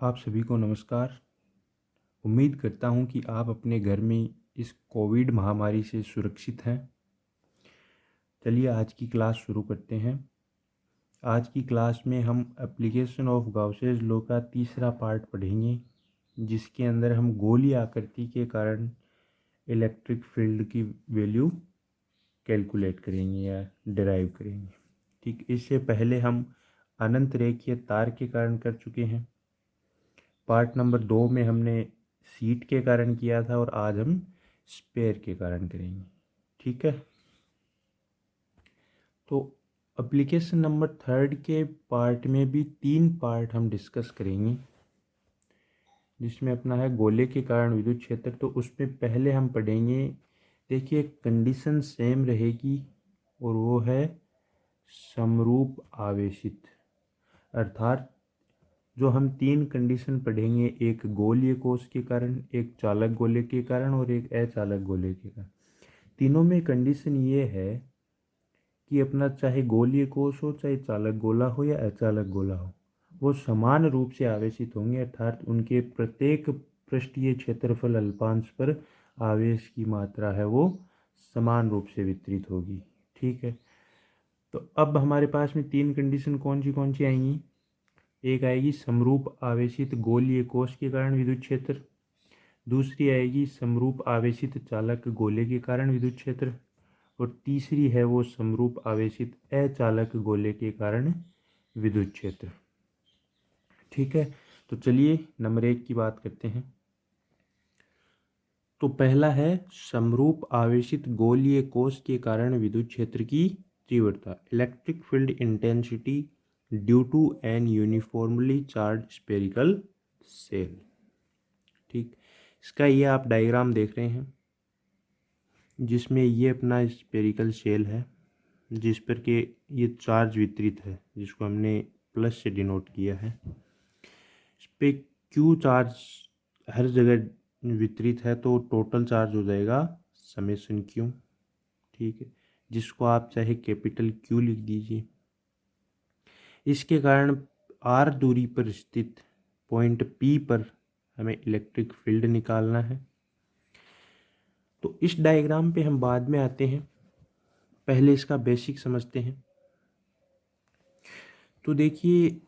आप सभी को नमस्कार। उम्मीद करता हूँ कि आप अपने घर में इस कोविड महामारी से सुरक्षित हैं। चलिए आज की क्लास शुरू करते हैं। आज की क्लास में हम एप्लीकेशन ऑफ गाउसेस लॉ का तीसरा पार्ट पढ़ेंगे, जिसके अंदर हम गोलीय आकृति के कारण इलेक्ट्रिक फील्ड की वैल्यू कैलकुलेट करेंगे या डिराइव करेंगे। ठीक, इससे पहले हम अनंत रेखीय तार के कारण कर चुके हैं। पार्ट नंबर 2 में हमने सीट के कारण किया था और आज हम स्पेयर के कारण करेंगे। ठीक है, तो एप्लीकेशन नंबर 3 के पार्ट में भी 3 पार्ट हम डिस्कस करेंगे, जिसमें अपना है गोले के कारण विद्युत क्षेत्र। तो उसमें पहले हम पढ़ेंगे, देखिए कंडीशन सेम रहेगी और वो है समरूप आवेशित। अर्थात जो हम 3 कंडीशन पढ़ेंगे, एक गोलीय कोश के कारण, एक चालक गोले के कारण और एक अचालक गोले के कारण। तीनों में कंडीशन ये है कि अपना चाहे गोलीय कोश हो, चाहे चालक गोला हो या अचालक गोला हो, वो समान रूप से आवेशित होंगे। अर्थात उनके प्रत्येक पृष्ठीय क्षेत्रफल अल्पांश पर आवेश की मात्रा है वो समान रूप से वितरित होगी। ठीक है, तो अब हमारे पास में 3 कंडीशन कौन सी आएंगी। एक आएगी समरूप आवेशित गोलीय कोश के कारण विद्युत क्षेत्र, दूसरी आएगी समरूप आवेशित चालक गोले के कारण विद्युत क्षेत्र, और तीसरी है वो समरूप आवेशित अचालक गोले के कारण विद्युत क्षेत्र। ठीक है, तो चलिए नंबर 1 की बात करते हैं। तो पहला है समरूप आवेशित गोलीय कोश के कारण विद्युत क्षेत्र की तीव्रता, electric field intensity due to an uniformly charged spherical shell. ठीक, इसका ये आप डायग्राम देख रहे हैं, जिसमें ये अपना स्पेरिकल शेल है, जिस पर के ये चार्ज वितरित है, जिसको हमने प्लस से डिनोट किया है। इस पे क्यू चार्ज हर जगह वितरित है, तो टोटल चार्ज हो जाएगा समेशन क्यू। ठीक है, जिसको आप चाहे कैपिटल क्यू लिख दीजिए। इसके कारण आर दूरी पर स्थित पॉइंट पी पर हमें इलेक्ट्रिक फील्ड निकालना है। तो इस डायग्राम पे हम बाद में आते हैं, पहले इसका बेसिक समझते हैं। तो देखिए,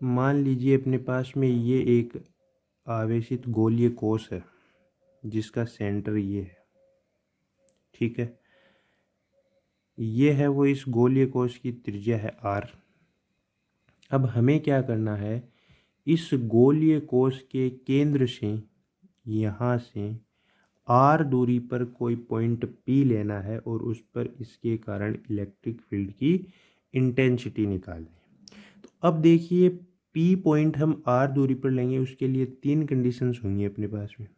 मान लीजिए अपने पास में ये एक आवेशित गोलीय कोश है, जिसका सेंटर ये है। ठीक है, ये है वो इस गोलीय कोश की त्रिज्या है आर। अब हमें क्या करना है, इस गोलीय कोश के केंद्र से यहाँ से आर दूरी पर कोई पॉइंट पी लेना है और उस पर इसके कारण इलेक्ट्रिक फील्ड की इंटेंसिटी निकालनी है। तो अब देखिए, पी पॉइंट हम आर दूरी पर लेंगे, उसके लिए 3 कंडीशंस होंगी अपने पास में।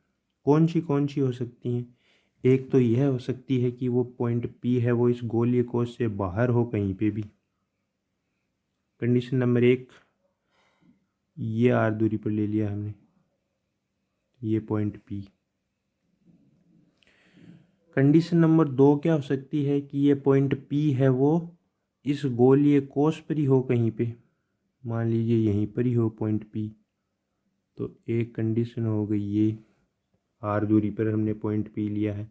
कौन सी हो सकती हैं। एक तो यह हो सकती है कि वो पॉइंट पी है वो इस गोलीय कोश से बाहर हो कहीं पे भी। कंडीशन नंबर 1, ये आर दूरी पर ले लिया हमने, ये पॉइंट पी। कंडीशन नंबर 2 क्या हो सकती है कि ये पॉइंट पी है वो इस गोलीय कोश पर ही हो कहीं पे, मान लीजिए यहीं पर ही हो पॉइंट पी। तो एक कंडीशन हो गई, ये आर दूरी पर हमने पॉइंट पी लिया है।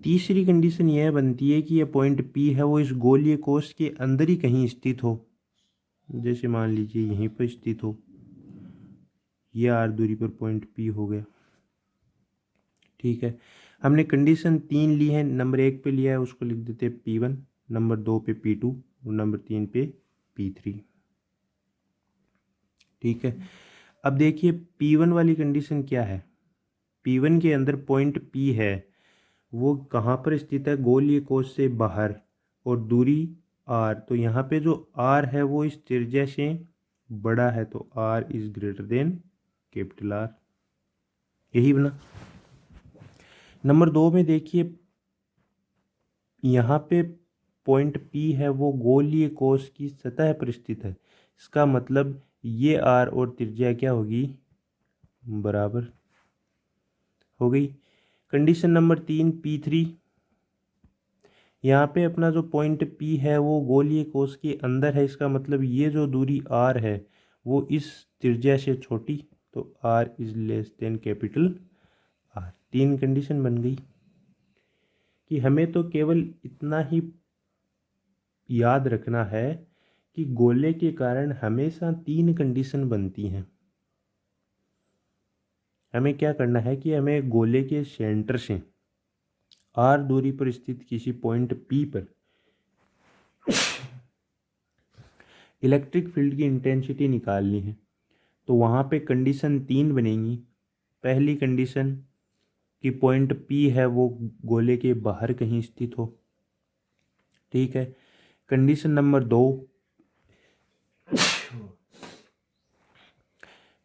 तीसरी कंडीशन यह बनती है कि ये पॉइंट पी है वो इस गोलीय कोश के अंदर ही कहीं स्थित हो, जैसे मान लीजिए यहीं पर स्थित हो, ये आर दूरी पर पॉइंट पी हो गया। ठीक है, हमने कंडीशन 3 ली है, नंबर 1 पे लिया है उसको लिख देते हैं P1, नंबर 2 पे P2 और नंबर 3 पे P3। ठीक है, अब देखिए P1 वाली कंडीशन क्या है। P1 के अंदर पॉइंट P है, वो कहाँ पर स्थित है, गोलीय कोश से बाहर, और दूरी R। तो यहाँ पे जो R है वो इस त्रिज्या से बड़ा है, तो R is greater than capital R। यही बना। नंबर 2 में देखिए, यहाँ पे पॉइंट P है वो गोलीय कोश की सतह पर स्थित है। इसका मतलब ये R और त्रिज्या क्या होगी, बराबर हो गई। कंडीशन नंबर 3 P3, यहाँ पे अपना जो पॉइंट P है वो गोलीय कोश के अंदर है। इसका मतलब ये जो दूरी R है वो इस त्रिज्या से छोटी, तो R is less than capital R। 3 condition बन गई कि हमें तो केवल इतना ही याद रखना है कि गोले के कारण हमेशा 3 कंडीशन बनती हैं। हमें क्या करना है कि हमें गोले के सेंटर से R दूरी पर स्थित किसी पॉइंट P पर इलेक्ट्रिक फील्ड की इंटेंसिटी निकालनी है। तो वहाँ पे कंडीशन 3 बनेंगी। पहली कंडीशन कि पॉइंट P है वो गोले के बाहर कहीं स्थित हो, ठीक है। कंडीशन नंबर 2,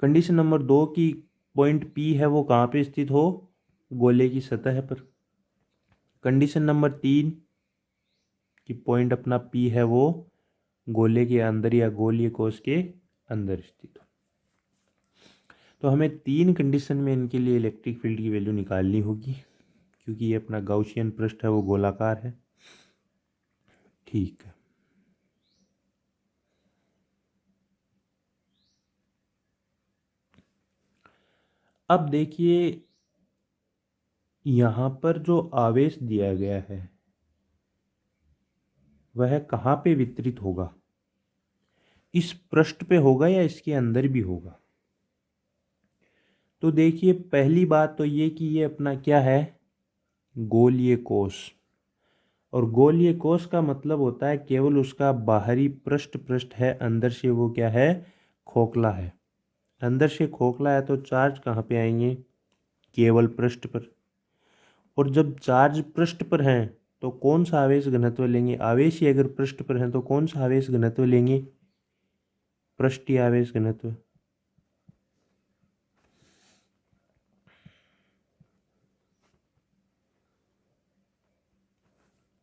कंडीशन नंबर 2 की पॉइंट P है वो कहाँ पे स्थित हो, गोले की सतह पर। कंडीशन नंबर 3 कि पॉइंट अपना P है वो गोले के अंदर या गोलीय कोश के अंदर स्थित हो। तो हमें 3 कंडीशन में इनके लिए इलेक्ट्रिक फील्ड की वैल्यू निकालनी होगी, क्योंकि ये अपना गाउसियन पृष्ठ है वो गोलाकार है, ठीक है। अब देखिए यहाँ पर जो आवेश दिया गया है वह कहाँ पे वितरित होगा, इस पृष्ठ पे होगा या इसके अंदर भी होगा। तो देखिए पहली बात तो ये कि ये अपना क्या है, गोलीय कोश। और गोलीय कोश का मतलब होता है केवल उसका बाहरी पृष्ठ है, अंदर से वो क्या है, खोखला है। अंदर से खोखला है तो चार्ज कहाँ पे आएंगे, केवल पृष्ठ पर। और जब चार्ज पृष्ठ पर हैं तो कौन सा आवेश घनत्व लेंगे, आवेश ही अगर पृष्ठ पर हैं तो कौन सा आवेश घनत्व लेंगे, पृष्ठीय आवेश घनत्व।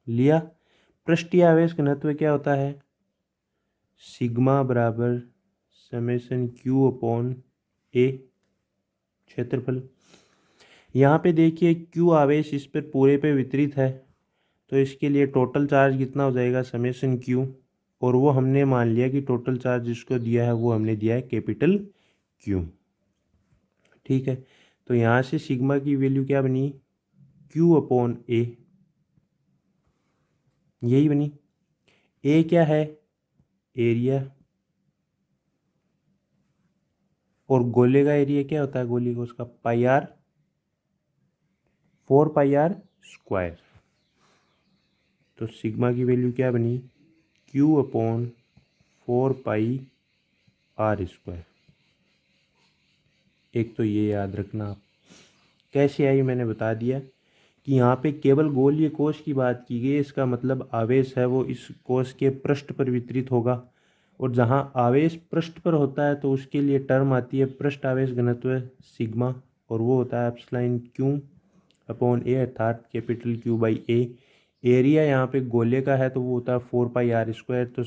लिया। पृष्ठीय आवेश घनत्व क्या होता है, सिग्मा बराबर समेशन Q अपॉन A क्षेत्रफल। यहाँ पे देखिए Q आवेश इस पर पूरे पे वितरित है, तो इसके लिए टोटल चार्ज कितना हो जाएगा, समेशन Q। और वो हमने मान लिया कि टोटल चार्ज जिसको दिया है वो हमने दिया है कैपिटल Q, ठीक है। तो यहाँ से सिग्मा की वैल्यू क्या बनी, Q अपॉन A, यही बनी। A क्या है, एरिया। और गोले का एरिया क्या होता है, गोले का उसका पाई R, 4 पाई R स्क्वायर। तो सिग्मा की वैल्यू क्या बनी, Q अपॉन 4 पाई R स्क्वायर। एक तो ये याद रखना आप। कैसे आई मैंने बता दिया कि यहाँ पे केवल गोलीय कोश की बात की गई, इसका मतलब आवेश है वो इस कोश के पृष्ठ पर वितरित होगा। और जहाँ आवेश पृष्ठ पर होता है तो उसके लिए टर्म आती है पृष्ठ आवेश घनत्व सिग्मा, और वो होता है एप्सिलॉन Q अपॉन A, अर्थात capital Q by A। Area यहाँ पे गोले का है तो वो होता है 4 पाई R स्क्वायर। तो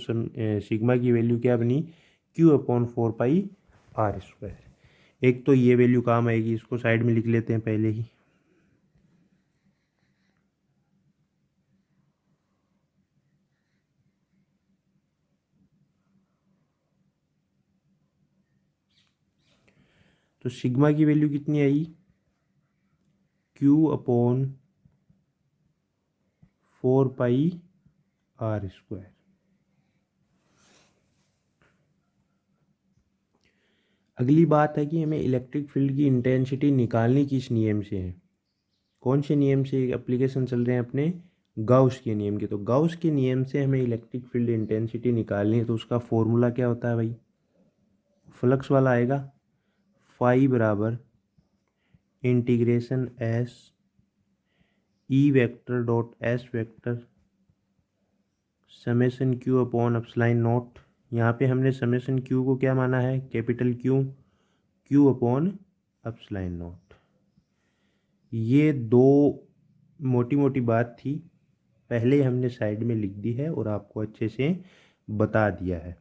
सिग्मा की वैल्यू क्या बनी, Q अपॉन 4 पाई R स्क्वायर। एक तो ये वैल्यू काम आएगी, इसको साइड में लिख लेते हैं पहले ही। तो सिग्मा की वैल्यू कितनी आई, Q अपॉन 4 पाई R स्क्वायर। अगली बात है कि हमें इलेक्ट्रिक फील्ड की इंटेंसिटी निकालनी किस नियम से है, कौन से नियम से एप्लीकेशन चल रहे हैं अपने, गाउस के नियम के। तो गाउस के नियम से हमें इलेक्ट्रिक फील्ड इंटेंसिटी निकालनी है, तो उसका फॉर्मूला क्या होता है भाई, फ्लक्स वाला आएगा, फाई बराबर integration S E vector dot S vector summation Q upon epsilon not. यहाँ पे हमने समेशन Q को क्या माना है, capital Q upon epsilon naught. ये दो मोटी मोटी बात थी, पहले हमने साइड में लिख दी है और आपको अच्छे से बता दिया है।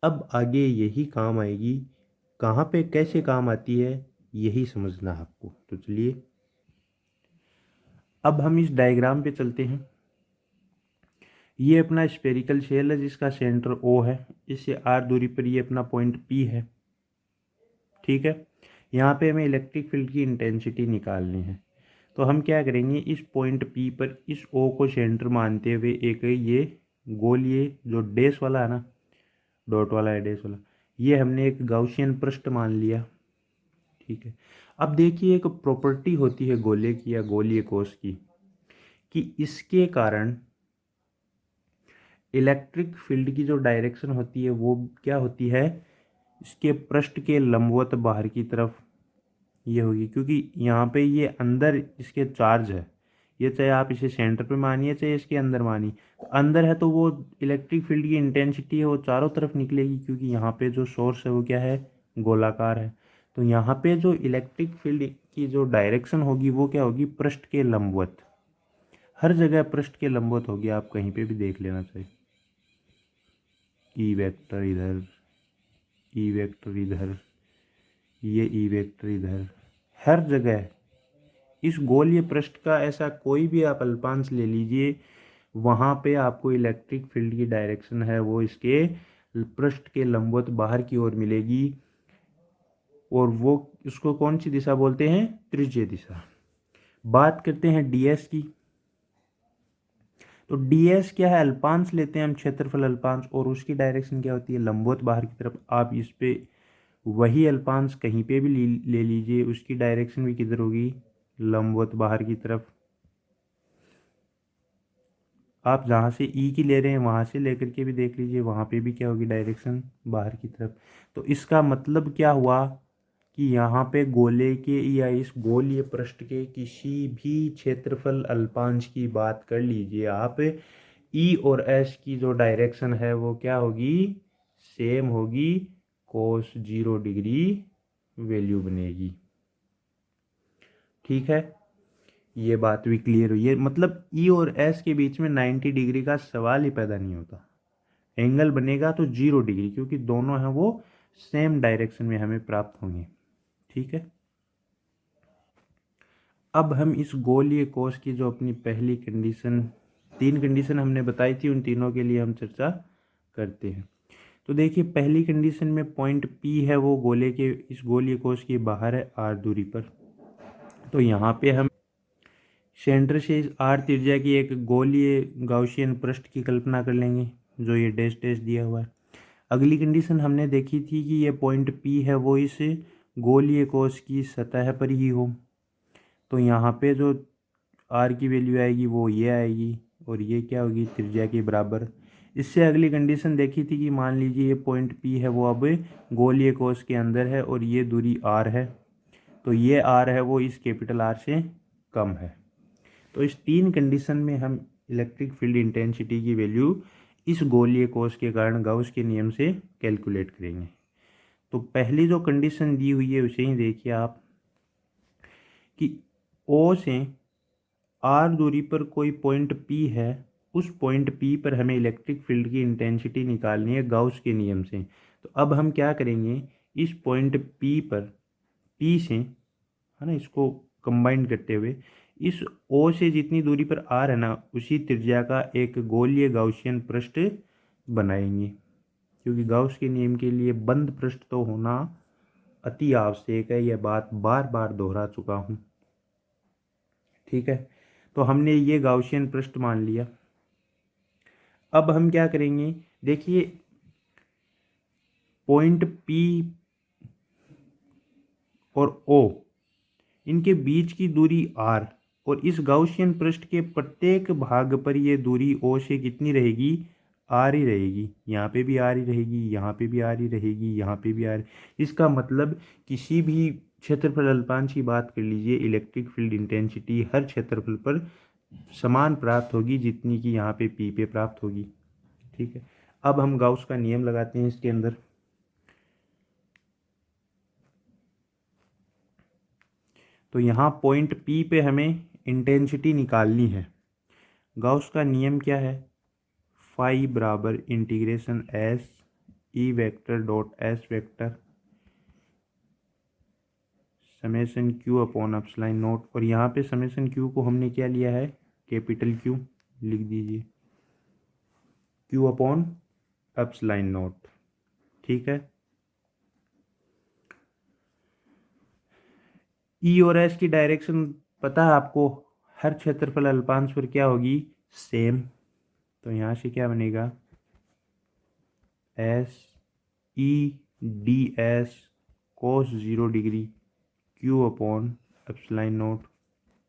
अब आगे यही काम आएगी, कहाँ पे कैसे काम आती है यही समझना है आपको। तो चलिए अब हम इस डायग्राम पे चलते हैं। ये अपना स्फेरिकल शेल है जिसका सेंटर O है, इससे R दूरी पर ये अपना पॉइंट P है, ठीक है। यहाँ पे हमें इलेक्ट्रिक फील्ड की इंटेंसिटी निकालनी है। तो हम क्या करेंगे, इस पॉइंट P पर इस O को सेंटर मानते हुए एक ये गोल, ये जो डैश वाला है ना, डॉट वाला है डैश वाला, ये हमने एक गाउसियन पृष्ठ मान लिया। ठीक है, अब देखिए एक प्रॉपर्टी होती है गोले की या गोलीय कोश की, कि इसके कारण इलेक्ट्रिक फील्ड की जो डायरेक्शन होती है वो क्या होती है, इसके पृष्ठ के लंबवत बाहर की तरफ ये होगी, क्योंकि यहाँ पे ये अंदर इसके चार्ज है, ये चाहे आप इसे सेंटर पे मानिए चाहे इसके अंदर मानिए, तो अंदर है तो वो इलेक्ट्रिक फील्ड की इंटेंसिटी है वो चारों तरफ निकलेगी, क्योंकि यहाँ पे जो सोर्स है वो क्या है, गोलाकार है। तो यहाँ पे जो इलेक्ट्रिक फील्ड की जो डायरेक्शन होगी वो क्या होगी, पृष्ठ के लंबवत, हर जगह पृष्ठ के लंबवत होगी, आप कहीं पे भी देख लेना चाहिए। ई वेक्टर इधर, ई वेक्टर इधर, ये ई वेक्टर इधर, हर जगह इस गोलीय पृष्ठ का ऐसा कोई भी आप अल्पांश ले लीजिए, वहाँ पे आपको इलेक्ट्रिक फील्ड की डायरेक्शन है वो इसके पृष्ठ के लंबवत बाहर की ओर मिलेगी, और वो उसको कौन सी दिशा बोलते हैं, त्रिज्यीय दिशा। बात करते हैं ds की। तो ds क्या है, अल्पांश लेते हैं हम, क्षेत्रफल अल्पांश, और उसकी डायरेक्शन क्या होती है, लंबवत बाहर की तरफ। आप इस पे वही अल्पांश कहीं पे भी ले लीजिए, उसकी डायरेक्शन भी किधर होगी, लंबवत बाहर की तरफ। आप जहाँ से ई की ले रहे हैं वहाँ से लेकर के भी देख लीजिए, वहाँ पे भी क्या होगी, डायरेक्शन बाहर की तरफ। तो इसका मतलब क्या हुआ कि यहाँ पे गोले के या इस गोलीय पृष्ठ के किसी भी क्षेत्रफल अल्पांश की बात कर लीजिए आप, ई और एस की जो डायरेक्शन है वो क्या होगी, सेम होगी, कोस 0 डिग्री वैल्यू बनेगी। ठीक है, ये बात भी क्लियर हुई है, मतलब ई और एस के बीच में 90 डिग्री का सवाल ही पैदा नहीं होता, एंगल बनेगा तो 0 डिग्री, क्योंकि दोनों हैं वो सेम डायरेक्शन में हमें प्राप्त होंगे। ठीक है, अब हम इस गोलीय कोश की जो अपनी पहली कंडीशन, 3 कंडीशन हमने बताई थी, उन तीनों के लिए हम चर्चा करते हैं। तो देखिए पहली कंडीशन में पॉइंट P है वो गोले के, इस गोलीय कोश के बाहर है r दूरी पर। तो यहाँ पे हम सेंटर से इस r त्रिज्या की एक गोलीय गाउसियन पृष्ठ की कल्पना कर लेंगे, जो ये डैश डैश दिया हुआ है। अगली कंडीशन हमने देखी थी कि ये पॉइंट P है वो इस गोलीय कोश की सतह पर ही हो। तो यहाँ पे जो r की वैल्यू आएगी वो ये आएगी, और ये क्या होगी, त्रिज्या के बराबर। इससे अगली कंडीशन देखी थी कि मान लीजिए ये पॉइंट P है वो अब गोलीय कोश के अंदर है और ये दूरी r है, तो ये r है वो इस कैपिटल R से कम है। तो इस 3 कंडीशन में हम इलेक्ट्रिक फील्ड इंटेंसिटी की वैल्यू इस गोलीय कोश के कारण गाउस के नियम से कैलकुलेट करेंगे। तो पहली जो कंडीशन दी हुई है उसे ही देखिए आप, कि O से r दूरी पर कोई पॉइंट P है, उस पॉइंट P पर हमें इलेक्ट्रिक फील्ड की इंटेंसिटी निकालनी है गाउस के नियम से। तो अब हम क्या करेंगे, इस पॉइंट P पर P से, है ना, इसको कंबाइन करते हुए इस O से जितनी दूरी पर r है ना, उसी त्रिज्या का एक गोलीय गाउसियन पृष्ठ बनाएंगे, क्योंकि गाउस के नियम के लिए बंद पृष्ठ तो होना अति आवश्यक है, यह बात बार बार दोहरा चुका हूँ। ठीक है, तो हमने ये गाउसियन पृष्ठ मान लिया। अब हम क्या करेंगे, देखिए पॉइंट P और O, इनके बीच की दूरी r, और इस गाउसियन पृष्ठ के प्रत्येक भाग पर ये दूरी O से कितनी रहेगी, r ही रहेगी। यहाँ पे भी r ही रहेगी, यहाँ पे भी r ही रहेगी, यहाँ पे भी r। इसका मतलब किसी भी क्षेत्रफल अल्पांश की बात कर लीजिए, इलेक्ट्रिक फील्ड इंटेंसिटी हर क्षेत्रफल पर समान प्राप्त होगी जितनी कि यहाँ पे P पे प्राप्त होगी। ठीक है, अब हम गाउस का नियम लगाते हैं इसके अंदर। तो यहाँ पॉइंट P पे हमें इंटेंसिटी निकालनी है। गाउस का नियम क्या है, फाई बराबर integration S E vector dot S vector summation Q upon epsilon not, और यहाँ पे समेसन क्यू को हमने क्या लिया है, कैपिटल Q लिख दीजिए, Q अपॉन एप्सिलॉन नॉट। ठीक है, ई और एस की डायरेक्शन पता है आपको, हर क्षेत्रफल अल्पांश पर क्या होगी, सेम। तो यहाँ से क्या बनेगा, S E D S cos 0 degree Q upon epsilon naught,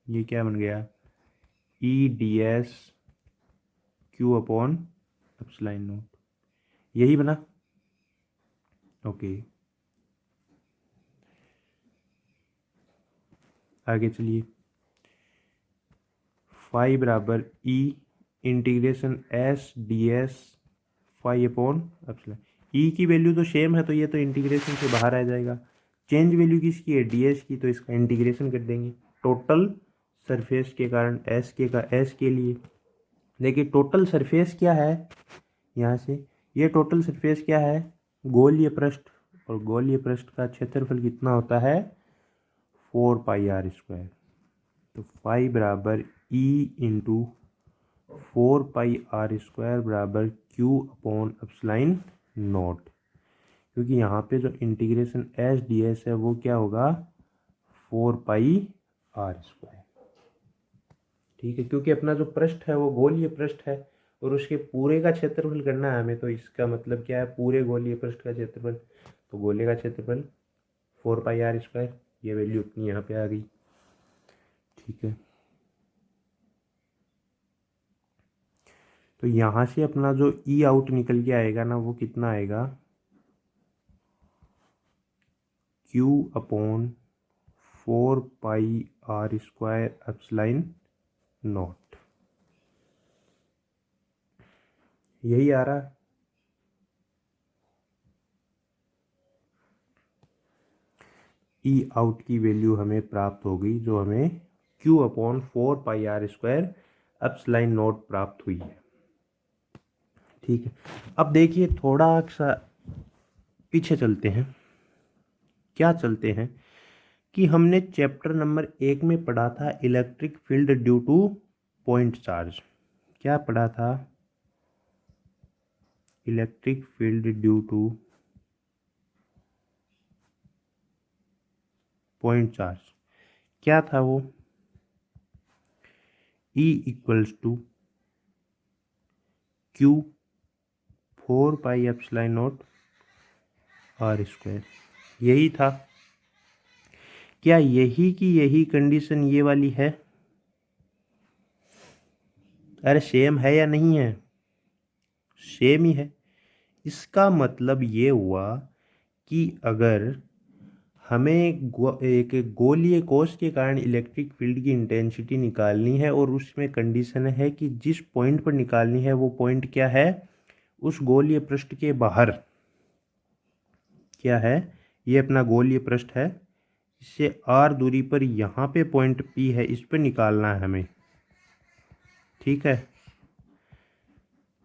ये क्या बन गया, E D S Q upon epsilon naught, यही बना। ओके, आगे चलिए। फाई बराबर E integration S D S phi upon epsilon, E की वैल्यू तो सेम है तो ये तो इंटीग्रेशन से बाहर आ जाएगा। चेंज वैल्यू किसकी है, डी एस की, तो इसका इंटीग्रेशन कर देंगे टोटल सरफेस के कारण एस के लिए। देखिए टोटल सरफेस क्या है, यहाँ से ये टोटल सरफेस क्या है, गोलीय पृष्ठ, और गोलीय पृष्ठ का क्षेत्रफल कितना होता है, 4πr²। तो फाई बराबर ई इंटू 4πr² बराबर क्यू अपॉन एप्सिलॉन नॉट, क्योंकि यहाँ पे जो इंटीग्रेशन एस डी एस है वो क्या होगा, 4πr²। ठीक है, क्योंकि अपना जो पृष्ठ है वो गोलीय पृष्ठ है और उसके पूरे का क्षेत्रफल करना है हमें, तो इसका मतलब क्या है, पूरे गोलीय पृष्ठ का क्षेत्रफल, तो गोले का क्षेत्रफल 4πr², ये वैल्यू अपनी यहाँ पे आ गई। ठीक है, तो यहाँ से अपना जो ई आउट निकल के आएगा ना वो कितना आएगा, Q upon 4πr² epsilon not, यही आ रहा है। ई आउट की वैल्यू हमें प्राप्त हो गई, जो हमें Q upon 4πr² epsilon not प्राप्त हुई है। ठीक है, अब देखिए थोड़ा सा पीछे चलते हैं। क्या चलते हैं कि हमने चैप्टर नंबर 1 में पढ़ा था electric field due two point charge. क्या पढ़ा था, electric field due two point charge. क्या था वो, E equals to Q 4πε0 r², यही था। क्या यही की यही कंडीशन ये वाली है, अरे सेम है या नहीं है, सेम ही है। इसका मतलब ये हुआ कि अगर हमें एक गोलीय कोश के कारण इलेक्ट्रिक फील्ड की इंटेंसिटी निकालनी है और उसमें कंडीशन है कि जिस पॉइंट पर निकालनी है वो पॉइंट क्या है, उस गोलीय पृष्ठ के बाहर क्या है, ये अपना गोलीय पृष्ठ है, इससे r दूरी पर यहाँ पे पॉइंट P है, इस पर निकालना है हमें। ठीक है,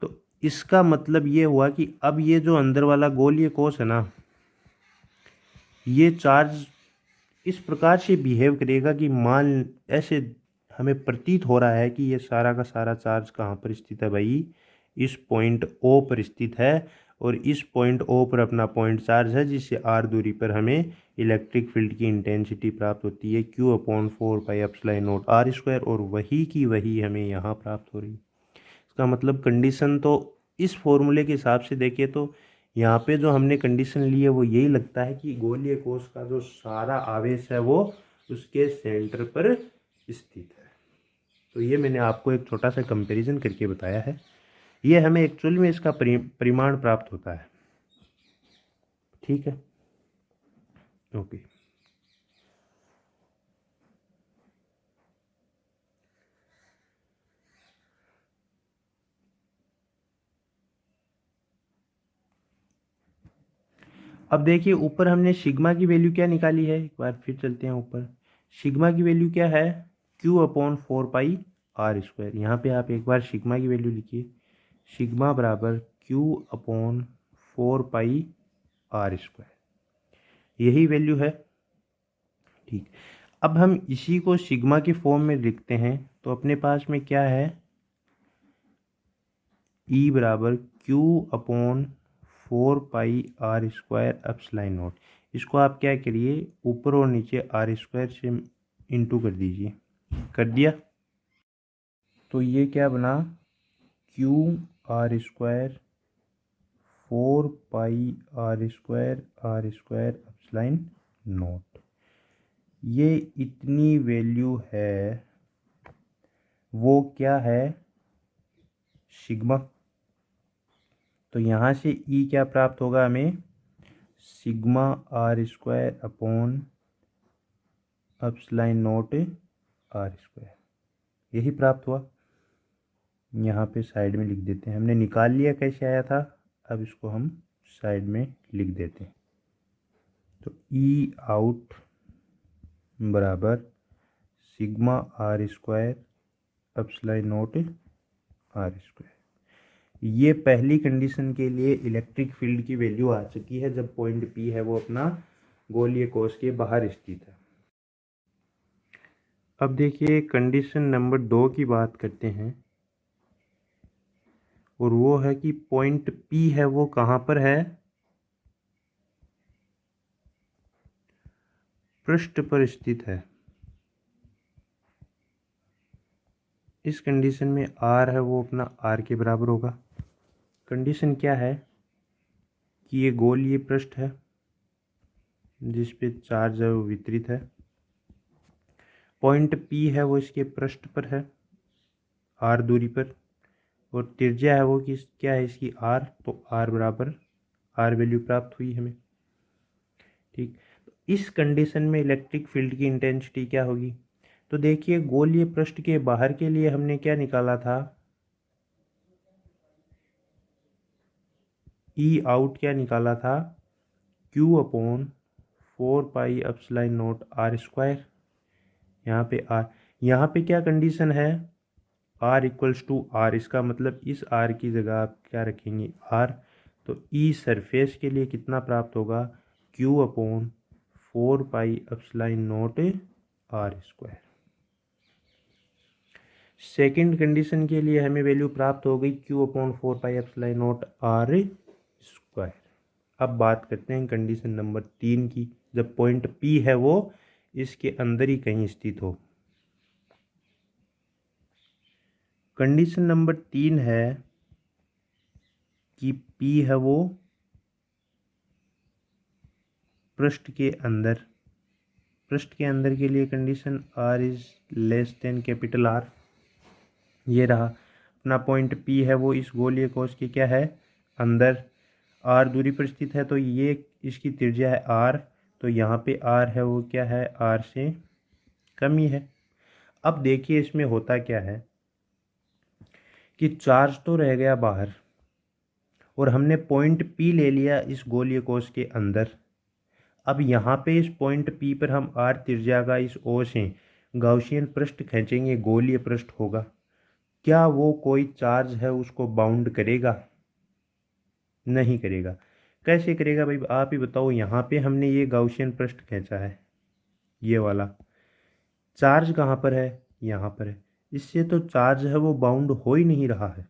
तो इसका मतलब ये हुआ कि अब ये जो अंदर वाला गोलीय कोश है ना, ये चार्ज इस प्रकार से बिहेव करेगा कि मान ऐसे हमें प्रतीत हो रहा है कि ये सारा का सारा चार्ज कहाँ पर स्थित है भाई, इस पॉइंट O पर स्थित है, और इस पॉइंट O पर अपना पॉइंट चार्ज है, जिससे r दूरी पर हमें इलेक्ट्रिक फील्ड की इंटेंसिटी प्राप्त होती है Q अपॉन 4πε0 r², और वही की वही हमें यहाँ प्राप्त हो रही है। इसका मतलब कंडीशन तो इस फॉर्मूले के हिसाब से देखिए तो यहाँ पे जो हमने कंडीशन ली है वो यही लगता है कि गोलीय कोश का जो सारा आवेश है वो उसके सेंटर पर स्थित है। तो ये मैंने आपको एक छोटा सा कंपैरिजन करके बताया है, ये हमें एक्चुअली में इसका परिमाण प्राप्त होता है। ठीक है, ओके। अब देखिए ऊपर हमने सिग्मा की वैल्यू क्या निकाली है, एक बार फिर चलते हैं ऊपर। सिग्मा की वैल्यू क्या है, Q अपॉन 4πr²। यहाँ पे आप एक बार सिग्मा की वैल्यू लिखिए, सिग्मा बराबर Q अपॉन 4πr², यही वैल्यू है। ठीक, अब हम इसी को सिग्मा के फॉर्म में लिखते हैं तो अपने पास में क्या है, E बराबर Q upon 4πr² epsilon not. इसको आप क्या करिए, ऊपर और नीचे आर स्क्वायर से इंटू कर दीजिए। कर दिया तो ये क्या बना, Q R square 4 pi R square epsilon naught. ये इतनी वैल्यू है, वो क्या है, सिग्मा। तो यहाँ से ई क्या प्राप्त होगा हमें, sigma R square upon epsilon naught R square, यही प्राप्त हुआ। यहाँ पे साइड में लिख देते हैं, हमने निकाल लिया कैसे आया था, अब इसको हम साइड में लिख देते हैं। तो ई आउट बराबर sigma R square epsilon naught R square. ये पहली कंडीशन के लिए इलेक्ट्रिक फील्ड की वैल्यू आ चुकी है, जब पॉइंट पी है वो अपना गोलीय कोश के बाहर स्थित है। अब देखिए कंडीशन नंबर 2 की बात करते हैं, और वो है कि पॉइंट पी है वो कहाँ पर है, पृष्ठ पर स्थित है। इस कंडीशन में आर है वो अपना आर के बराबर होगा। कंडीशन क्या है कि ये गोलीय पृष्ठ है जिस पे चार्ज है वो वितरित है। पॉइंट पी है वो इसके पृष्ठ पर है आर दूरी पर, और त्रिज्या है वो किस क्या है इसकी आर, तो आर बराबर आर वैल्यू प्राप्त हुई हमें। ठीक, तो इस कंडीशन में इलेक्ट्रिक फील्ड की इंटेंसिटी क्या होगी, तो देखिए गोलीय पृष्ठ के बाहर के लिए हमने क्या निकाला था, ई आउट क्या निकाला था, Q upon 4 pi epsilon naught R square. यहाँ पे आर, यहाँ पे क्या कंडीशन है, आर इक्वल्स टू आर, इसका मतलब इस आर की जगह आप क्या रखेंगे, आर। तो ई सरफेस के लिए कितना प्राप्त होगा, Q upon 4 pi epsilon naught R square. Second condition के लिए हमें वैल्यू प्राप्त हो गई Q upon 4 pi epsilon naught R square. अब बात करते हैं कंडीशन नंबर 3 की, जब पॉइंट पी है वो इसके अंदर ही कहीं स्थित हो। कंडीशन नंबर 3 है कि पी है वो पृष्ठ के अंदर। पृष्ठ के अंदर के लिए condition R is less than capital R. ये रहा अपना पॉइंट पी है वो इस गोलीय कोश के क्या है, अंदर आर दूरी पर स्थित है, तो ये इसकी त्रिज्या है आर, तो यहाँ पे आर है वो क्या है, आर से कम ही है। अब देखिए इसमें होता क्या है कि चार्ज तो रह गया बाहर, और हमने पॉइंट पी ले लिया इस गोलीय कोश के अंदर। अब यहाँ पे इस पॉइंट पी पर हम आर त्रिज्या का इस ओ से गाउसियन पृष्ठ खींचेंगे, गोलीय पृष्ठ होगा। क्या वो कोई चार्ज है उसको बाउंड करेगा, नहीं करेगा। कैसे करेगा भाई, आप ही बताओ। यहाँ पे हमने ये गाउसियन पृष्ठ खींचा है, ये वाला चार्ज कहाँ पर है, यहाँ पर है। इससे तो चार्ज है वो बाउंड हो ही नहीं रहा है।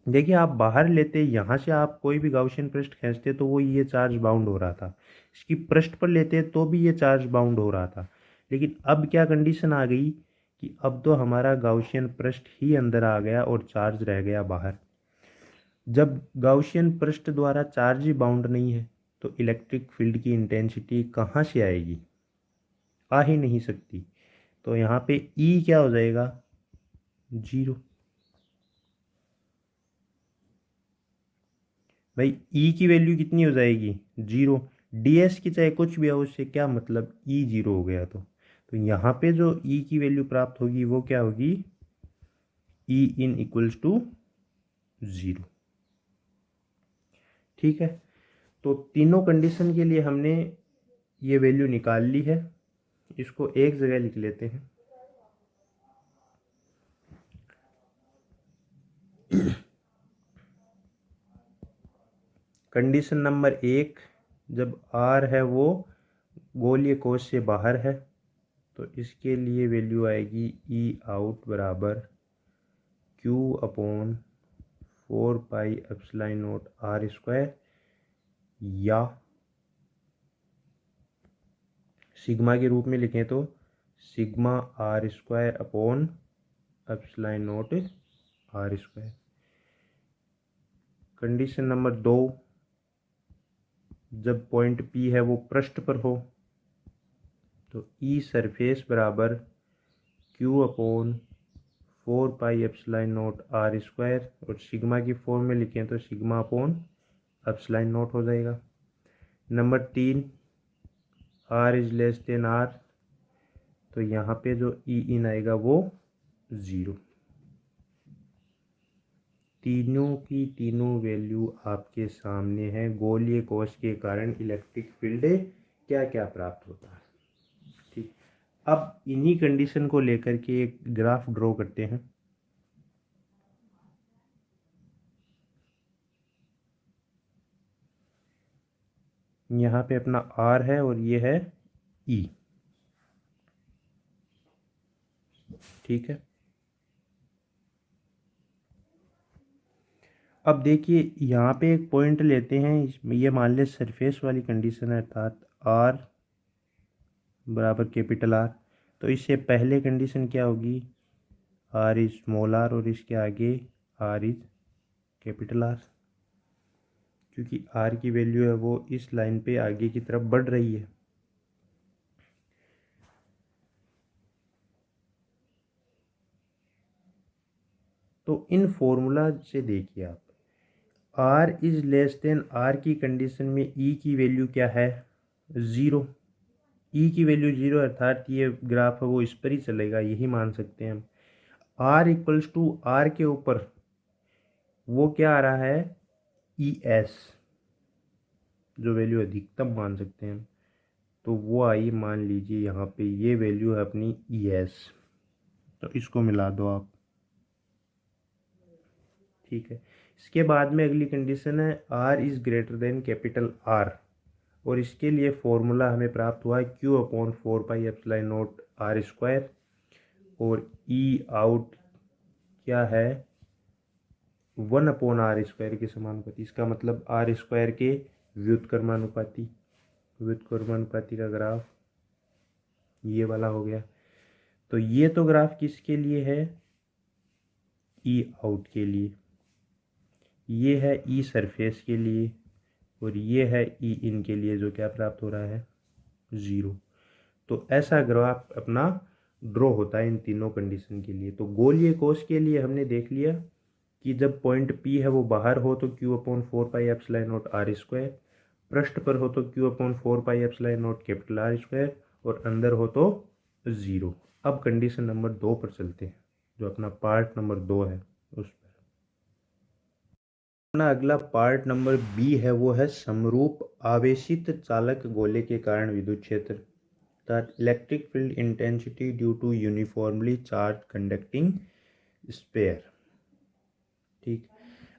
देखिए आप बाहर लेते, यहाँ से आप कोई भी गाउसियन पृष्ठ खींचते तो वो ये चार्ज बाउंड हो रहा था, इसकी पृष्ठ पर लेते तो भी ये चार्ज बाउंड हो रहा था। लेकिन अब क्या कंडीशन आ गई कि अब तो हमारा गाउसियन पृष्ठ ही अंदर आ गया और चार्ज रह गया बाहर। जब गाउसियन पृष्ठ द्वारा चार्ज ही बाउंड नहीं है तो इलेक्ट्रिक फील्ड की इंटेंसिटी कहाँ से आएगी, आ ही नहीं सकती। तो यहाँ पे ई क्या हो जाएगा, 0। भाई ई की वैल्यू कितनी हो जाएगी, 0। ds की चाहे कुछ भी हो, उससे क्या मतलब, ई 0 हो गया तो यहाँ पे जो ई की वैल्यू प्राप्त होगी वो क्या होगी, ई इन इक्वल्स टू 0। ठीक है, तो तीनों कंडीशन के लिए हमने ये वैल्यू निकाल ली है। इसको एक जगह लिख लेते हैं। कंडीशन नंबर 1, जब आर है वो गोलीय कोश से बाहर है तो इसके लिए वैल्यू आएगी ई आउट बराबर Q upon 4 pi epsilon naught R square, या सिग्मा के रूप में लिखें तो sigma R square upon epsilon naught R square. Condition number 2, जब पॉइंट पी है वो पृष्ठ पर हो तो ई सरफेस बराबर Q upon 4 pi epsilon naught R square, और सिग्मा की फॉर्म में लिखें तो सिग्मा अपॉन एप्सिलॉन नॉट हो जाएगा। Number 3, R is less than R, तो यहाँ पे जो ई इन आएगा वो 0। तीनों की तीनों वैल्यू आपके सामने है। गोलीय कोश के कारण इलेक्ट्रिक फील्ड क्या क्या प्राप्त होता है। ठीक, अब इन्हीं कंडीशन को लेकर के एक ग्राफ ड्रॉ करते हैं। यहाँ पे अपना आर है और ये है ई। ठीक है, अब देखिए यहाँ पे एक पॉइंट लेते हैं, इसमें ये मान ले सरफेस वाली कंडीशन है, अर्थात आर बराबर कैपिटल आर। तो इससे पहले कंडीशन क्या होगी, आर इज स्मॉल आर, और इसके आगे आर इज कैपिटल आर, क्योंकि आर की वैल्यू है वो इस लाइन पे आगे की तरफ बढ़ रही है। तो इन फॉर्मूला से देखिए आप, R is less than R की कंडीशन में ई की वैल्यू क्या है, 0। ई की वैल्यू 0, अर्थात ये ग्राफ है वो इस पर ही चलेगा, यही मान सकते हैं हम। आर इक्वल्स टू आर के ऊपर वो क्या आ रहा है, ई एस, जो वैल्यू अधिकतम मान सकते हैं हम, तो वो आई, मान लीजिए यहाँ पे ये वैल्यू है अपनी ई एस, तो इसको मिला दो आप। ठीक है, इसके बाद में अगली कंडीशन है R is greater than capital R, और इसके लिए फॉर्मूला हमें प्राप्त हुआ है Q upon 4 pi epsilon naught R square, और ई आउट क्या है, 1 अपॉन आर स्क्वायर के समानुपाती। इसका मतलब आर स्क्वायर के व्युत्क्रमानुपाती। व्युत्क्रमानुपाती का ग्राफ ये वाला हो गया। तो ये तो ग्राफ किसके लिए है, ई आउट के लिए, ये है ई सरफेस के लिए, और ये है ई इन के लिए, जो क्या प्राप्त हो रहा है, 0। तो ऐसा ग्राफ अपना ड्रॉ होता है इन तीनों कंडीशन के लिए। तो गोलीय कोश के लिए हमने देख लिया कि जब पॉइंट पी है वो बाहर हो तो Q upon 4 pi epsilon naught R square, पृष्ठ पर हो तो Q upon 4 pi epsilon naught capital R square, और अंदर हो तो 0। अब कंडीशन नंबर 2 पर चलते हैं, जो अपना पार्ट नंबर 2 है उस पर। अपना अगला पार्ट नंबर बी है, वो है समरूप आवेशित चालक गोले के कारण विद्युत क्षेत्र, that electric field intensity due to uniformly charged conducting sphere। ठीक,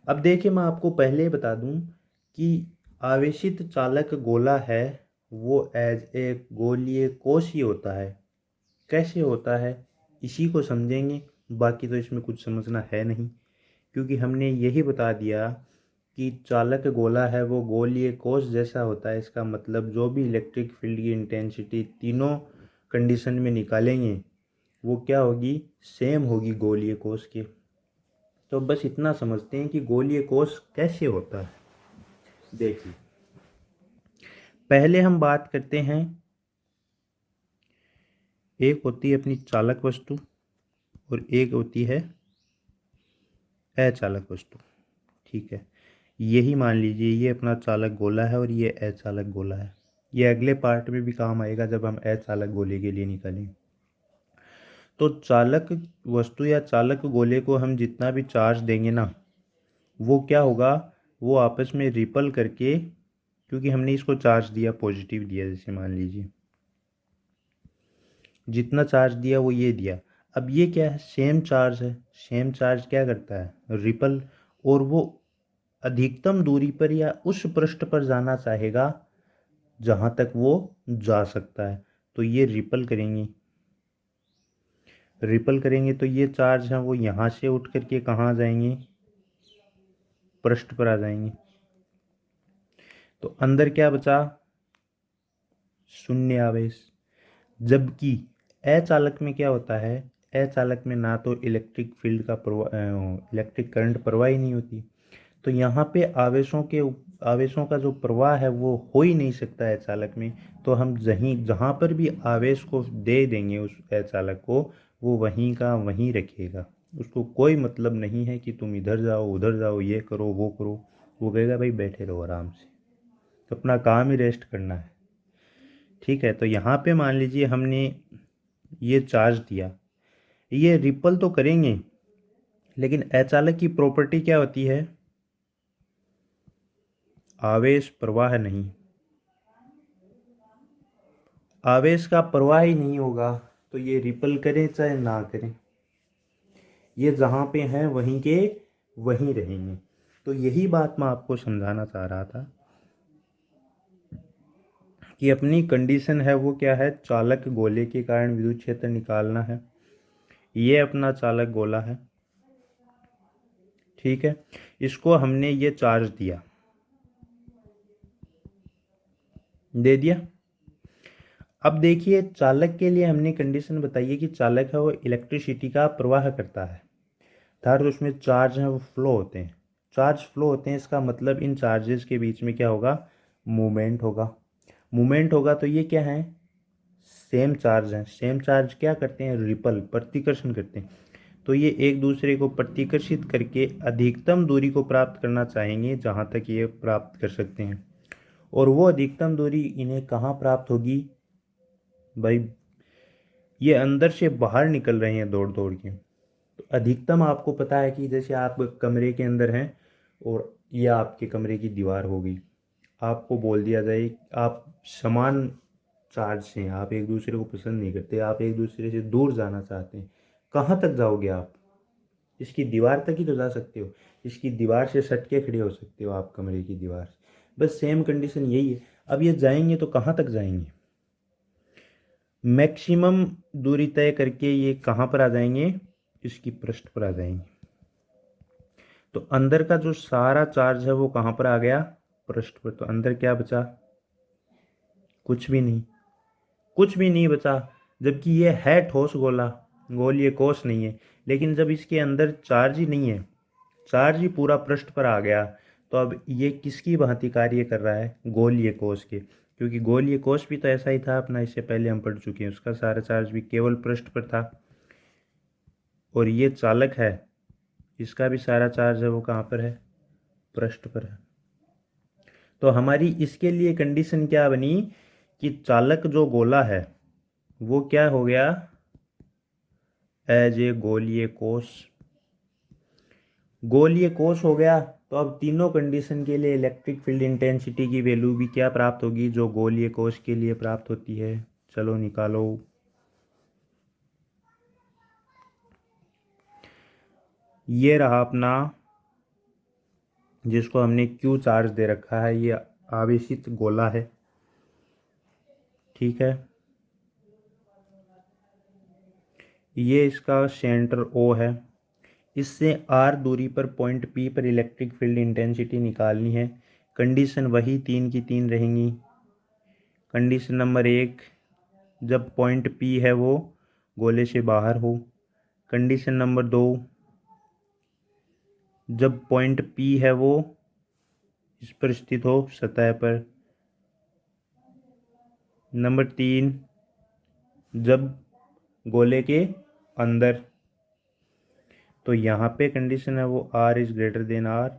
अब देखिए मैं आपको पहले ही बता दूं कि आवेशित चालक गोला है वो एज ए गोलीय कोश ही होता है। कैसे होता है इसी को समझेंगे, बाकी तो इसमें कुछ समझना है नहीं, क्योंकि हमने यही बता दिया कि चालक गोला है वो गोलीय कोश जैसा होता है। इसका मतलब जो भी इलेक्ट्रिक फील्ड की इंटेंसिटी तीनों कंडीशन में निकालेंगे वो क्या होगी, सेम होगी गोलीय कोश के। तो बस इतना समझते हैं कि गोलीय कोश कैसे होता है। देखिए पहले हम बात करते हैं, एक होती है अपनी चालक वस्तु और एक होती है अचालक वस्तु। ठीक है, यही मान लीजिए ये अपना चालक गोला है और ये अचालक गोला है। ये अगले पार्ट में भी काम आएगा जब हम अचालक गोले के लिए निकालेंगे। तो चालक वस्तु या चालक गोले को हम जितना भी चार्ज देंगे ना, वो क्या होगा, वो आपस में रिपल करके, क्योंकि हमने इसको चार्ज दिया पॉजिटिव दिया, जैसे मान लीजिए जितना चार्ज दिया वो ये दिया। अब ये क्या है, सेम चार्ज है, सेम चार्ज क्या करता है, रिपल, और वो अधिकतम दूरी पर या उस पृष्ठ पर जाना चाहेगा जहाँ तक वो जा सकता है। तो ये रिपल करेंगी, रिपल करेंगे तो ये चार्ज हैं वो यहाँ से उठ करके कहाँ आ जाएंगे, पृष्ठ पर आ जाएंगे। तो अंदर क्या बचा, शून्य आवेश। जबकि अचालक में क्या होता है, अचालक में ना तो इलेक्ट्रिक फील्ड का इलेक्ट्रिक करंट प्रवाह ही नहीं होती, तो यहाँ पे आवेशों का जो प्रवाह है वो हो ही नहीं सकता है चालक में। तो हम जहाँ पर भी आवेश को दे देंगे उस चालक को, वो वहीं का वहीं रखेगा। उसको कोई मतलब नहीं है कि तुम इधर जाओ उधर जाओ, ये करो वो करो। वो कहेगा भाई बैठे रहो आराम से, तो अपना काम ही रेस्ट करना है। ठीक है, तो यहाँ पे मान लीजिए हमने ये चार्ज दिया, ये रिपल तो करेंगे, लेकिन अचालक की प्रॉपर्टी क्या होती है, आवेश प्रवाह नहीं। आवेश का प्रवाह ही नहीं होगा तो ये रिपल करें चाहे ना करें, ये जहाँ पे हैं वहीं के वहीं रहेंगे। तो यही बात मैं आपको समझाना चाह रहा था कि अपनी कंडीशन है वो क्या है, चालक गोले के कारण विद्युत क्षेत्र निकालना है। ये अपना चालक गोला है, ठीक है। इसको हमने ये चार्ज दे दिया। अब देखिए चालक के लिए हमने कंडीशन बताइए कि चालक है वो इलेक्ट्रिसिटी का प्रवाह करता है, अर्थात उसमें चार्ज हैं वो फ्लो होते हैं। चार्ज फ्लो होते हैं, इसका मतलब इन चार्जेस के बीच में क्या होगा, मूवमेंट होगा। मूवमेंट होगा तो ये क्या है, सेम चार्ज हैं। सेम चार्ज क्या करते हैं, रिपल, प्रतिकर्षण करते हैं। तो ये एक दूसरे को प्रतिकर्षित करके अधिकतम दूरी को प्राप्त करना चाहेंगे जहाँ तक ये प्राप्त कर सकते हैं। और वो अधिकतम दूरी इन्हें कहाँ प्राप्त होगी भाई, ये अंदर से बाहर निकल रहे हैं दौड़ दौड़ के। तो अधिकतम आपको पता है कि जैसे आप कमरे के अंदर हैं और ये आपके कमरे की दीवार हो गई, आपको बोल दिया जाए आप समान चार्ज से हैं, आप एक दूसरे को पसंद नहीं करते, आप एक दूसरे से दूर जाना चाहते हैं, कहाँ तक जाओगे आप, इसकी दीवार तक ही तो जा सकते हो, इसकी दीवार से सट के खड़े हो सकते हो आप कमरे की दीवार से। बस सेम कंडीशन यही है। अब ये जाएंगे तो कहाँ तक जाएंगे, मैक्सिमम दूरी तय करके ये कहाँ पर आ जाएंगे, इसकी पृष्ठ पर आ जाएंगे। तो अंदर का जो सारा चार्ज है वो कहाँ पर आ गया, पृष्ठ पर। तो अंदर क्या बचा, कुछ भी नहीं, कुछ भी नहीं बचा। जबकि ये है ठोस गोला, गोलीय कोश नहीं है, लेकिन जब इसके अंदर चार्ज ही नहीं है, चार्ज ही पूरा पृष्ठ पर आ गया, तो अब ये किसकी भांति कार्य कर रहा है, गोलीय कोश के। क्योंकि गोलीय कोश भी तो ऐसा ही था अपना, इससे पहले हम पढ़ चुके हैं, उसका सारा चार्ज भी केवल पृष्ठ पर था। और ये चालक है, इसका भी सारा चार्ज है वो कहाँ पर है, पृष्ठ पर है। तो हमारी इसके लिए कंडीशन क्या बनी कि चालक जो गोला है वो क्या हो गया, एज ए गोलीय कोश। गोलीय कोश हो गया, तो अब तीनों कंडीशन के लिए इलेक्ट्रिक फील्ड इंटेंसिटी की वैल्यू भी क्या प्राप्त होगी, जो गोलीय कोश के लिए प्राप्त होती है। चलो निकालो। ये रहा अपना, जिसको हमने क्यू चार्ज दे रखा है, ये आवेशित गोला है, ठीक है। ये इसका सेंटर ओ है, इससे आर दूरी पर पॉइंट पी पर इलेक्ट्रिक फील्ड इंटेंसिटी निकालनी है। कंडीशन वही तीन की तीन रहेंगी। कंडीशन नंबर एक, जब पॉइंट पी है वो गोले से बाहर हो। कंडीशन नंबर दो, जब पॉइंट पी है वो इस पर स्थित हो, सतह पर। नंबर तीन, जब गोले के अंदर। तो यहाँ पे कंडीशन है वो R is greater than R,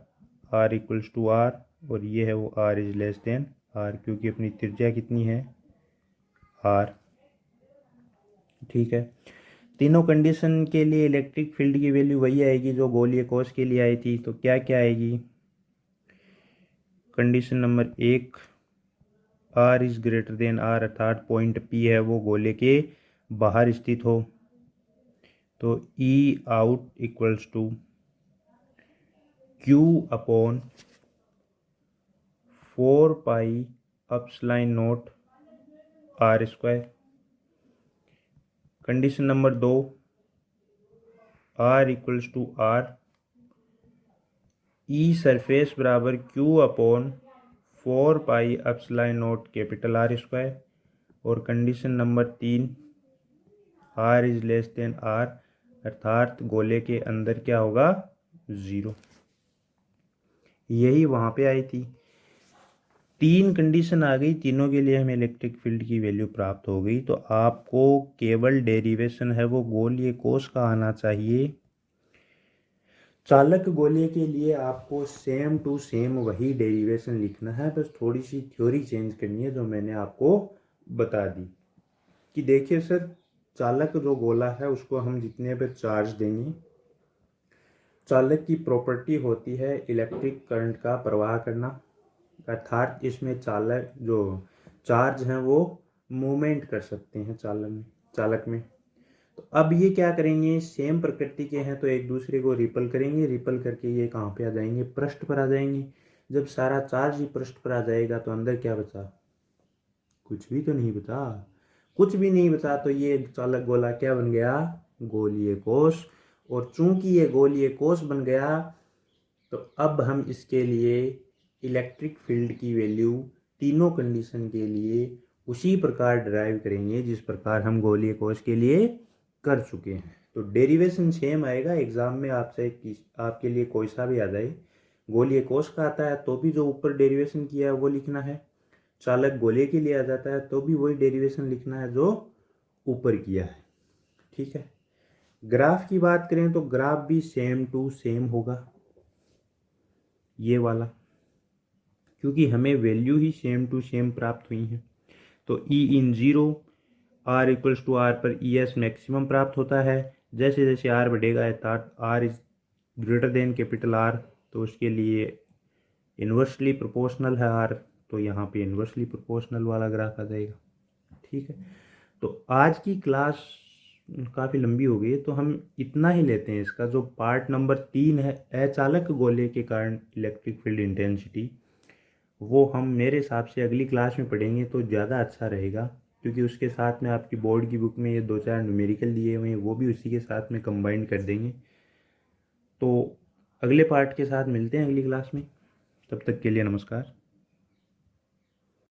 R equals to R, और ये है वो R is less than R, क्योंकि अपनी त्रिज्या कितनी है, आर, ठीक है। तीनों कंडीशन के लिए इलेक्ट्रिक फील्ड की वैल्यू वही आएगी जो गोलीय कोश के लिए आई थी। तो क्या क्या आएगी, कंडीशन नंबर एक, R is greater than R, अर्थात पॉइंट पी है वो गोले के बाहर स्थित हो। तो E out equals to Q upon 4 pi epsilon naught R square. Condition number दो, R equals to R, E surface बराबर Q upon 4 pi epsilon naught capital R square. और condition number 3 R is less than R, अर्थात गोले के अंदर क्या होगा, 0। यही वहाँ पे आई थी। 3 कंडीशन आ गई, तीनों के लिए हमें इलेक्ट्रिक फील्ड की वैल्यू प्राप्त हो गई। तो आपको केवल डेरिवेशन है वो गोलीय कोष का आना चाहिए। चालक गोले के लिए आपको सेम टू सेम वही डेरिवेशन लिखना है, बस थोड़ी सी थ्योरी चेंज करनी है जो मैंने आपको बता दी। कि देखिए सर, चालक जो गोला है उसको हम जितने पे चार्ज देंगे, चालक की प्रॉपर्टी होती है इलेक्ट्रिक करंट का प्रवाह करना, अर्थात इसमें चालक जो चार्ज हैं वो मूवमेंट कर सकते हैं चालक में। तो अब ये क्या करेंगे, सेम प्रकृति के हैं तो एक दूसरे को रिपल करेंगे, रिपल करके ये कहाँ पे आ जाएंगे, पृष्ठ पर आ जाएंगे। जब सारा चार्ज ही पृष्ठ पर आ जाएगा तो अंदर क्या बचा, कुछ भी तो नहीं बचा। कुछ भी नहीं बचा तो ये चालक गोला क्या बन गया, गोलीय कोष। और चूंकि ये गोलीय कोष बन गया तो अब हम इसके लिए इलेक्ट्रिक फील्ड की वैल्यू तीनों कंडीशन के लिए उसी प्रकार ड्राइव करेंगे जिस प्रकार हम गोलीय कोष के लिए कर चुके हैं। तो डेरिवेशन सेम आएगा। एग्जाम में आपसे आपके लिए कोई सा भी आ जाए, गोलीय कोष का आता है तो भी जो ऊपर डेरिवेशन किया है वो लिखना है, चालक गोले के लिए आ जाता है तो भी वही डेरिवेशन लिखना है जो ऊपर किया है। ठीक है। ग्राफ की बात करें तो ग्राफ भी सेम टू सेम होगा, ये वाला, क्योंकि हमें वैल्यू ही सेम टू सेम प्राप्त हुई है। तो E in 0 R equals to R पर ES मैक्सिमम प्राप्त होता है। जैसे जैसे R बढ़ेगा अर्थात R is greater than capital R, तो उसके लिए इन्वर्सली प्रोपोर्शनल है R, तो यहाँ पे इन्वर्सली प्रोपोर्शनल वाला ग्राफ आ जाएगा। ठीक है। तो आज की क्लास काफ़ी लंबी हो गई है तो हम इतना ही लेते हैं। इसका जो पार्ट नंबर 3 है, अचालक गोले के कारण इलेक्ट्रिक फील्ड इंटेंसिटी, वो हम मेरे हिसाब से अगली क्लास में पढ़ेंगे तो ज़्यादा अच्छा रहेगा, क्योंकि उसके साथ में आपकी बोर्ड की बुक में ये 2-4 न्यूमेरिकल दिए हुए हैं वो भी उसी के साथ में कंबाइन कर देंगे। तो अगले पार्ट के साथ मिलते हैं अगली क्लास में, तब तक के लिए नमस्कार।